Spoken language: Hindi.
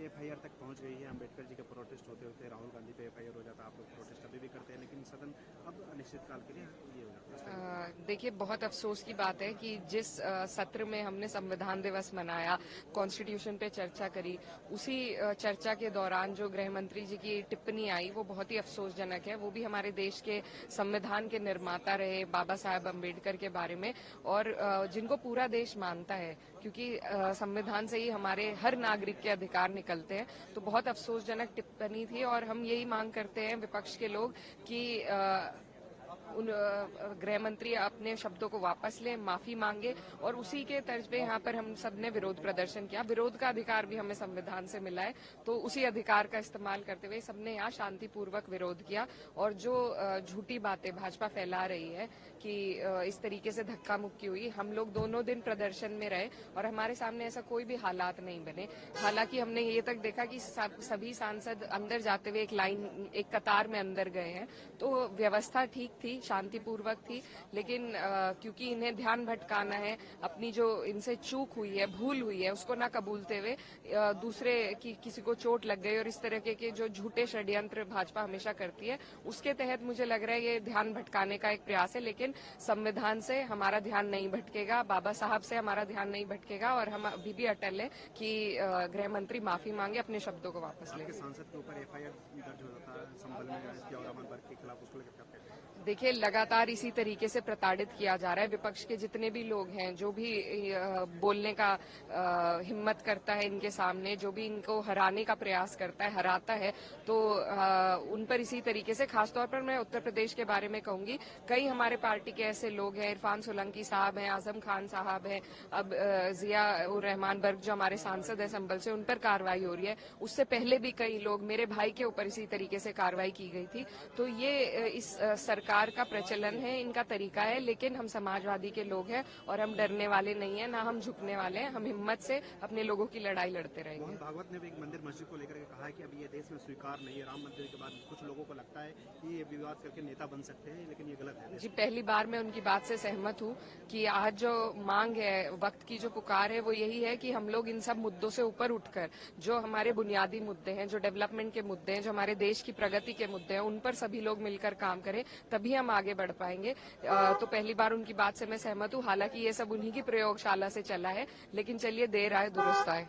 एफआईआर तक पहुंच गई है। अम्बेडकर जी के प्रोटेस्ट होते होते राहुल गांधी पे एफआईआर हो जाता, आप लोग प्रोटेस्ट अभी भी करते हैं, लेकिन सदन अब अनिश्चितकाल के लिए ये हो जाता है। देखिए, बहुत अफसोस की बात है कि जिस सत्र में हमने संविधान दिवस मनाया, कॉन्स्टिट्यूशन पे चर्चा करी, उसी चर्चा के दौरान जो गृह मंत्री जी की टिप्पणी आई वो बहुत ही अफसोसजनक है। वो भी हमारे देश के संविधान के निर्माता रहे बाबा साहब अम्बेडकर के बारे में, और जिनको पूरा देश मानता है, क्योंकि संविधान से ही हमारे हर नागरिक के अधिकार निकलते हैं। तो बहुत अफसोसजनक टिप्पणी थी, और हम यही मांग करते हैं विपक्ष के लोग कि उन गृह मंत्री अपने शब्दों को वापस लें, माफी मांगे, और उसी के तर्ज पे यहाँ पर हम सब ने विरोध प्रदर्शन किया। विरोध का अधिकार भी हमें संविधान से मिला है, तो उसी अधिकार का इस्तेमाल करते हुए सबने यहाँ शांतिपूर्वक विरोध किया। और जो झूठी बातें भाजपा फैला रही है कि इस तरीके से धक्का मुक्की हुई, हम लोग दोनों दिन प्रदर्शन में रहे और हमारे सामने ऐसा कोई भी हालात नहीं बने। हालांकि हमने ये तक देखा कि सभी सांसद अंदर जाते हुए एक कतार में अंदर गए हैं, तो व्यवस्था ठीक थी, शांतिपूर्वक थी। लेकिन क्योंकि इन्हें ध्यान भटकाना है, अपनी जो इनसे चूक हुई है, भूल हुई है, उसको ना कबूलते हुए दूसरे की किसी को चोट लग गई, और इस तरह के जो झूठे षड्यंत्र भाजपा हमेशा करती है, उसके तहत मुझे लग रहा है ये ध्यान भटकाने का एक प्रयास है। लेकिन संविधान से हमारा ध्यान नहीं भटकेगा, बाबा साहब से हमारा ध्यान नहीं भटकेगा, और हम अभी भी अटल है कि गृह मंत्री माफी मांगे, अपने शब्दों को वापस ले। सांसद के ऊपर एफआईआर दर्ज हो जाता है संभल में के खिलाफ, उसको लेकर देखिए, लगातार इसी तरीके से प्रताड़ित किया जा रहा है। विपक्ष के जितने भी लोग हैं, जो भी बोलने का हिम्मत करता है इनके सामने, जो भी इनको हराने का प्रयास करता है, हराता है, तो उन पर इसी तरीके से, खासतौर पर मैं उत्तर प्रदेश के बारे में कहूंगी, कई हमारे पार्टी के ऐसे लोग हैं, इरफान सोलंकी साहब हैं, आजम खान साहब हैं, अब जिया उर रहमान बर्ग जो हमारे सांसद है संभल से, उन पर कार्रवाई हो रही है। उससे पहले भी कई लोग, मेरे भाई के ऊपर इसी तरीके से कार्रवाई की गई थी। तो ये इस सरकार का प्रचलन है, इनका तरीका है। लेकिन हम समाजवादी के लोग हैं और हम डरने वाले नहीं है, ना हम झुकने वाले हैं। हम हिम्मत से अपने लोगों की लड़ाई लड़ते रहेंगे। मोहन भागवत ने भी एक मंदिर मस्जिद को लेकर के कहा है कि अभी ये देश में स्वीकार नहीं है। राम मंदिर के बाद कुछ लोगों को लगता है कि ये विवाद करके नेता बन सकते हैं, लेकिन ये गलत है। जी, पहली बार मैं उनकी बात से सहमत हूँ कि आज जो मांग है, वक्त की जो पुकार है, वो यही है कि हम लोग इन सब मुद्दों से ऊपर उठकर, जो हमारे बुनियादी मुद्दे हैं, जो डेवलपमेंट के मुद्दे हैं, जो हमारे देश की प्रगति के मुद्दे हैं, उन पर सभी लोग मिलकर काम करें, तभी हम आगे बढ़ पाएंगे। तो पहली बार उनकी बात से मैं सहमत हूँ। हालांकि ये सब उन्हीं की प्रयोगशाला से चला है, लेकिन चलिए, देर आए दुरुस्त आए।